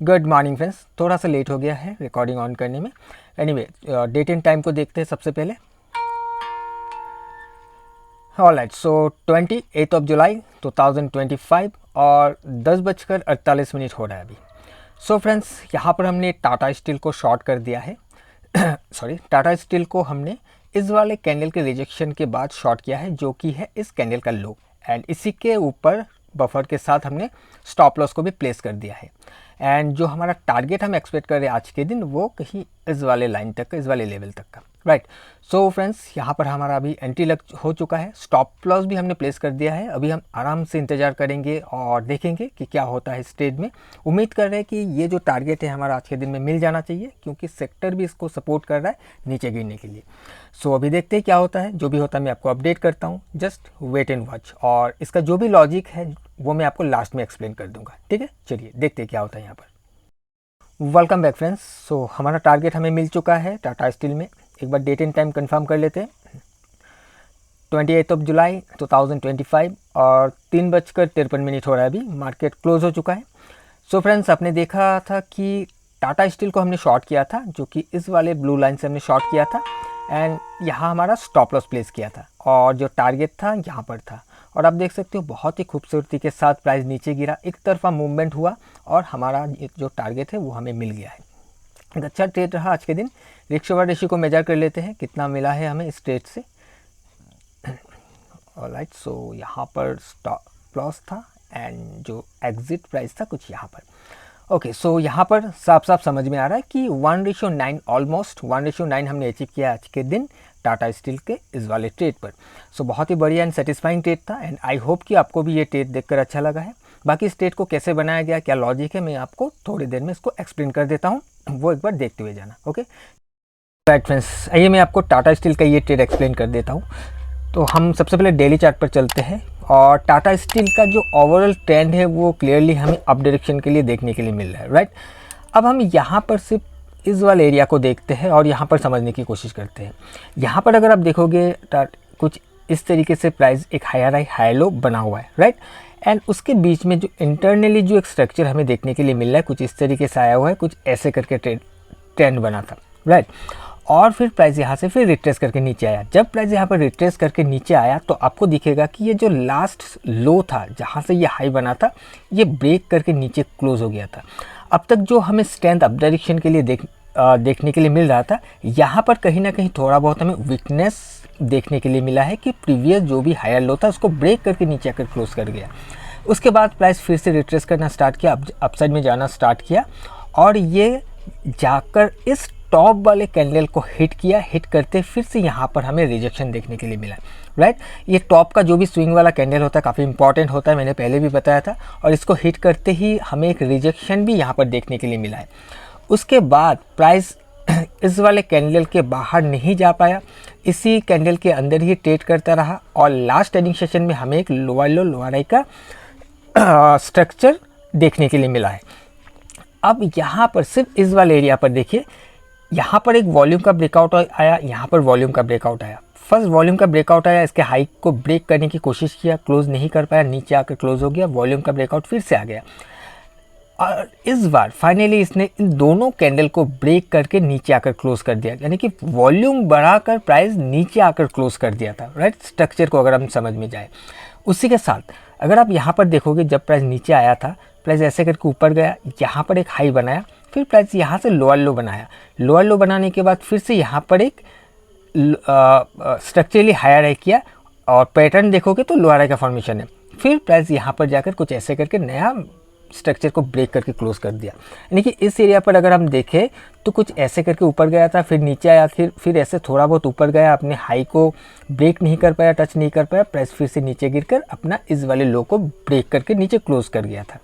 Good morning friends, थोड़ा सा late हो गया है रिकॉर्डिंग ऑन करने में। एनीवे डेट एंड टाइम को देखते हैं सबसे पहले। ऑलराइट, सो 28 ऑफ जुलाई 2025 और 10:48 हो रहा है अभी। सो फ्रेंड्स, यहाँ पर हमने टाटा स्टील को शॉर्ट कर दिया है। सॉरी, टाटा स्टील को हमने इस वाले कैंडल के रिजेक्शन के बाद शॉर्ट किया है, जो कि है इस कैंडल का लो, एंड इसी के ऊपर बफर के साथ हमने स्टॉप लॉस को भी प्लेस कर दिया है। एंड जो हमारा टारगेट हम एक्सपेक्ट कर रहे हैं आज के दिन, वो कहीं इस वाले लाइन तक का, इस वाले लेवल तक का, राइट। सो फ्रेंड्स, यहाँ पर हमारा अभी एंट्री लग हो चुका है, स्टॉप लॉस भी हमने प्लेस कर दिया है। अभी हम आराम से इंतजार करेंगे और देखेंगे कि क्या होता है इस ट्रेड में। उम्मीद कर रहे हैं कि ये जो टारगेट है हमारा आज के दिन में मिल जाना चाहिए, क्योंकि सेक्टर भी इसको सपोर्ट कर रहा है नीचे गिरने के लिए। सो अभी देखते हैं क्या होता है। जो भी होता है मैं आपको अपडेट करता हूँ, जस्ट वेट एंड वॉच। और इसका जो भी लॉजिक है वो मैं आपको लास्ट में एक्सप्लेन कर दूंगा, ठीक है। चलिए देखते हैं क्या होता है यहाँ पर। Welcome back friends. सो हमारा टारगेट हमें मिल चुका है टाटा स्टील में। एक बार डेट एंड टाइम कंफर्म कर लेते हैं। 28 ऑफ जुलाई 2025 और 3:53 हो रहा है अभी। मार्केट क्लोज हो चुका है। सो फ्रेंड्स, आपने देखा था कि टाटा स्टील को हमने शॉर्ट किया था, जो कि इस वाले ब्लू लाइन से हमने शॉर्ट किया था, एंड यहाँ हमारा स्टॉप लॉस प्लेस किया था, और जो टारगेट था यहाँ पर था। और आप देख सकते हो बहुत ही खूबसूरती के साथ प्राइस नीचे गिरा, एक तरफा मूवमेंट हुआ और हमारा जो टारगेट है वो हमें मिल गया है। एक अच्छा ट्रेड रहा आज के दिन। रिस्क ओवर रेशियो को मेजर कर लेते हैं, कितना मिला है हमें इस ट्रेड से। ऑलराइट, सो यहाँ पर स्टॉप लॉस था एंड जो एग्जिट प्राइस था कुछ यहाँ पर। ओके, सो यहाँ पर साफ साफ समझ में आ रहा है कि 1:9, ऑलमोस्ट 1:9 हमने अचीव किया आज के दिन टाटा स्टील के इस वाले ट्रेड पर। सो बहुत ही बढ़िया एंड सेटिस्फाइंग ट्रेड था, एंड आई होप कि आपको भी ये ट्रेड देखकर अच्छा लगा है। बाकी इस ट्रेड को कैसे बनाया गया, क्या लॉजिक है, मैं आपको थोड़ी देर में इसको एक्सप्लेन कर देता हूँ, वो एक बार देखते हुए जाना। ओके राइट फ्रेंड्स, आइए मैं आपको टाटा स्टील का ये ट्रेड एक्सप्लेन कर देता हूँ। तो हम सबसे पहले डेली चार्ट पर चलते हैं, और टाटा स्टील का जो ओवरऑल ट्रेंड है वो क्लियरली हमें अप डायरेक्शन के लिए देखने के लिए मिल रहा है, राइट। अब हम यहाँ पर सिर्फ इस वाले एरिया को देखते हैं और यहाँ पर समझने की कोशिश करते हैं। यहाँ पर अगर आप देखोगे कुछ इस तरीके से प्राइस एक हायर हाई हाई लो बना हुआ है, राइट। एंड उसके बीच में जो इंटरनली जो एक स्ट्रक्चर हमें देखने के लिए मिल रहा है, कुछ इस तरीके से आया हुआ है, कुछ ऐसे करके ट्रेंड बना था, राइट। और फिर प्राइस यहाँ से फिर रिट्रेस करके नीचे आया। जब प्राइस यहाँ पर रिट्रेस करके नीचे आया तो आपको दिखेगा कि ये जो लास्ट लो था, जहाँ से ये हाई बना था, ये ब्रेक करके नीचे क्लोज हो गया था। अब तक जो हमें स्ट्रेंथ अप डायरेक्शन के लिए देखने के लिए मिल रहा था, यहाँ पर कहीं ना कहीं थोड़ा बहुत हमें वीकनेस देखने के लिए मिला है कि प्रीवियस जो भी हायर लो था उसको ब्रेक करके नीचे आकर क्लोज कर गया। उसके बाद प्राइस फिर से रिट्रेस करना स्टार्ट किया, अपसाइड में जाना स्टार्ट किया, और ये जाकर इस टॉप वाले कैंडल को हिट किया। हिट करते फिर से यहाँ पर हमें रिजेक्शन देखने के लिए मिला, राइट। ये टॉप का जो भी स्विंग वाला कैंडल होता है काफ़ी इंपॉर्टेंट होता है, मैंने पहले भी बताया था, और इसको हिट करते ही हमें एक रिजेक्शन भी यहाँ पर देखने के लिए मिला है। उसके बाद प्राइस इस वाले कैंडल के बाहर नहीं जा पाया, इसी कैंडल के अंदर ही ट्रेड करता रहा, और लास्ट ट्रेडिंग सेशन में हमें एक लोअर लो लोअर हाई का स्ट्रक्चर देखने के लिए मिला है। अब यहाँ पर सिर्फ इस वाले एरिया पर देखिए, यहाँ पर एक वॉल्यूम का ब्रेकआउट आया, यहाँ पर वॉल्यूम का ब्रेकआउट आया। फर्स्ट वॉल्यूम का ब्रेकआउट आया, इसके हाई को ब्रेक करने की कोशिश किया, क्लोज नहीं कर पाया, नीचे आकर क्लोज हो गया। वॉल्यूम का ब्रेकआउट फिर से आ गया, और इस बार फाइनली इसने इन दोनों कैंडल को ब्रेक करके नीचे आकर क्लोज कर दिया, यानी कि वॉल्यूम बढ़ाकर प्राइस नीचे आकर क्लोज कर दिया था, राइट। स्ट्रक्चर को अगर हम समझ में जाए, उसी के साथ अगर आप यहाँ पर देखोगे, जब प्राइस नीचे आया था, प्राइस ऐसे करके ऊपर गया, यहाँ पर एक हाई बनाया, फिर प्राइस यहाँ से लोअर लो बनाया। लोअर लो बनाने के बाद फिर से यहाँ पर एक स्ट्रक्चरली हायर हाई किया, और पैटर्न देखोगे तो लोअर हाई का फॉर्मेशन है। फिर प्राइस यहाँ पर जाकर कुछ ऐसे करके नया स्ट्रक्चर को ब्रेक करके क्लोज कर दिया। यानी कि इस एरिया पर अगर हम देखें तो कुछ ऐसे करके ऊपर गया था, फिर नीचे आया, फिर ऐसे थोड़ा बहुत ऊपर गया, अपने हाई को ब्रेक नहीं कर पाया, टच नहीं कर पाया, प्राइस फिर से नीचे गिरकर अपना इस वाले लो को ब्रेक करके नीचे क्लोज कर गया था,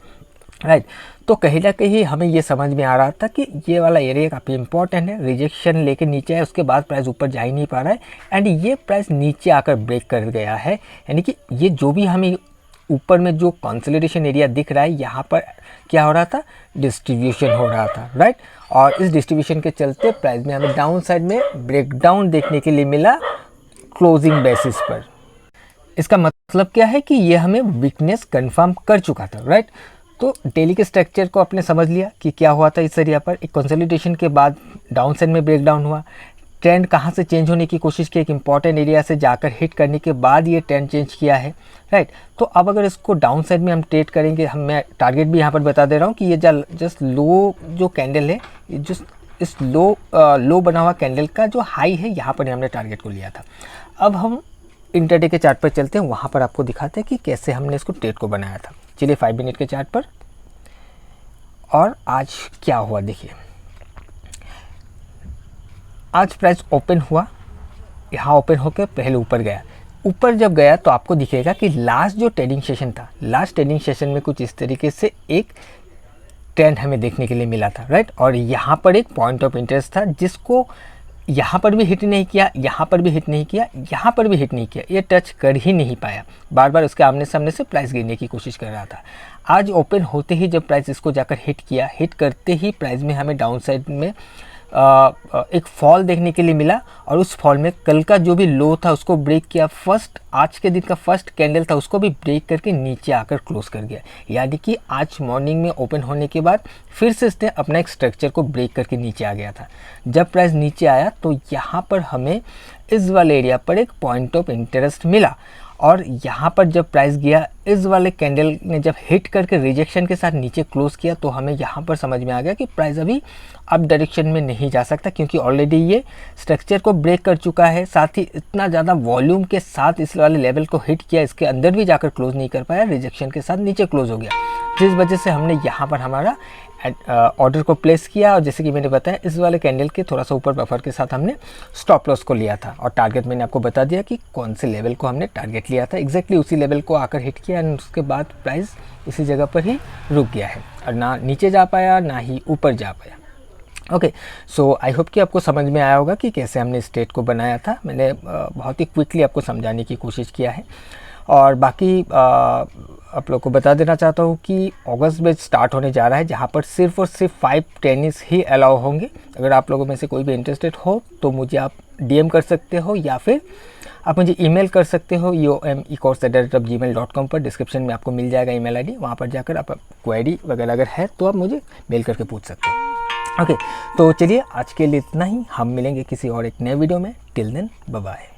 राइट। तो कहीं ना कहीं हमें ये समझ में आ रहा था कि ये वाला एरिया काफ़ी इंपॉर्टेंट है। रिजेक्शन लेके नीचे आया, उसके बाद प्राइस ऊपर जा ही नहीं पा रहा है, एंड ये प्राइस नीचे आकर ब्रेक कर गया है। यानी कि ये जो भी हमें ऊपर में जो कंसोलिडेशन एरिया दिख रहा है, यहाँ पर क्या हो रहा था, डिस्ट्रीब्यूशन हो रहा था, राइट। और इस डिस्ट्रीब्यूशन के चलते प्राइस में हमें डाउन साइड में ब्रेकडाउन देखने के लिए मिला क्लोजिंग बेसिस पर। इसका मतलब क्या है कि ये हमें वीकनेस कंफर्म कर चुका था, राइट। तो डेली के स्ट्रक्चर को आपने समझ लिया कि क्या हुआ था इस एरिया पर। एक कंसोलिडेशन के बाद डाउन साइड में ब्रेकडाउन हुआ, ट्रेंड कहाँ से चेंज होने की कोशिश की, एक इंपॉर्टेंट एरिया से जाकर हिट करने के बाद ये ट्रेंड चेंज किया है, राइट। तो अब अगर इसको डाउन साइड में हम ट्रेड करेंगे, मैं टारगेट भी यहाँ पर बता दे रहा हूँ कि ये जस्ट लो जो कैंडल है, जो इस लो बना हुआ कैंडल का जो हाई है, यहाँ पर हमने टारगेट को लिया था। अब हम इंटरडे के चार्ट पर चलते हैं, वहाँ पर आपको दिखाते हैं कि कैसे हमने इसको ट्रेड को बनाया था। चलिए 5 मिनट के चार्ट पर, और आज क्या हुआ देखिए। आज प्राइस ओपन हुआ, यहाँ ओपन होकर पहले ऊपर गया। ऊपर जब गया तो आपको दिखेगा कि लास्ट जो ट्रेडिंग सेशन था, लास्ट ट्रेडिंग सेशन में कुछ इस तरीके से एक ट्रेंड हमें देखने के लिए मिला था, राइट। और यहाँ पर एक पॉइंट ऑफ इंटरेस्ट था जिसको यहाँ पर भी हिट नहीं किया, यहाँ पर भी हिट नहीं किया, यहाँ पर भी हिट नहीं किया, ये टच कर ही नहीं पाया। बार बार उसके आमने सामने से प्राइस गिरने की कोशिश कर रहा था। आज ओपन होते ही जब प्राइस इसको जाकर हिट किया, हिट करते ही प्राइस में हमें डाउन साइड में एक फॉल देखने के लिए मिला, और उस फॉल में कल का जो भी लो था उसको ब्रेक किया। आज के दिन का फर्स्ट कैंडल था उसको भी ब्रेक करके नीचे आकर क्लोज कर गया। यानी कि आज मॉर्निंग में ओपन होने के बाद फिर से इसने अपना एक स्ट्रक्चर को ब्रेक करके नीचे आ गया था। जब प्राइस नीचे आया तो यहाँ पर हमें इस वाले एरिया पर एक पॉइंट ऑफ इंटरेस्ट मिला, और यहाँ पर जब प्राइस गया, इस वाले कैंडल ने जब हिट करके रिजेक्शन के साथ नीचे क्लोज किया, तो हमें यहाँ पर समझ में आ गया कि प्राइस अभी अप डायरेक्शन में नहीं जा सकता, क्योंकि ऑलरेडी ये स्ट्रक्चर को ब्रेक कर चुका है। साथ ही इतना ज़्यादा वॉल्यूम के साथ इस वाले लेवल को हिट किया, इसके अंदर भी जाकर क्लोज नहीं कर पाया, रिजेक्शन के साथ नीचे क्लोज हो गया, जिस वजह से हमने यहाँ पर हमारा ऑर्डर को प्लेस किया। और जैसे कि मैंने बताया, इस वाले कैंडल के थोड़ा सा ऊपर बफर के साथ हमने स्टॉप लॉस को लिया था, और टारगेट मैंने आपको बता दिया कि कौन से लेवल को हमने टारगेट लिया था। एग्जैक्टली उसी लेवल को आकर हिट किया, एंड उसके बाद प्राइस इसी जगह पर ही रुक गया है, और ना नीचे जा पाया ना ही ऊपर जा पाया। ओके, सो आई होप कि आपको समझ में आया होगा कि कैसे हमने इस ट्रेड को बनाया था। मैंने बहुत ही क्विकली आपको समझाने की कोशिश किया है, और बाकी आप लोग को बता देना चाहता हूँ कि अगस्त बैच स्टार्ट होने जा रहा है, जहाँ पर सिर्फ और सिर्फ 5 ट्रेनिंग्स ही अलाउ होंगे। अगर आप लोगों में से कोई भी इंटरेस्टेड हो तो मुझे आप DM कर सकते हो, या फिर आप मुझे ईमेल कर सकते हो yomecourse@gmail.com पर। डिस्क्रिप्शन में आपको मिल जाएगा ईमेल ID, वहाँ पर जाकर आप क्वेरी वगैरह अगर है तो आप मुझे मेल करके पूछ सकते हो। ओके, तो चलिए आज के लिए इतना ही। हम मिलेंगे किसी और एक नए वीडियो में। Till then, bye bye.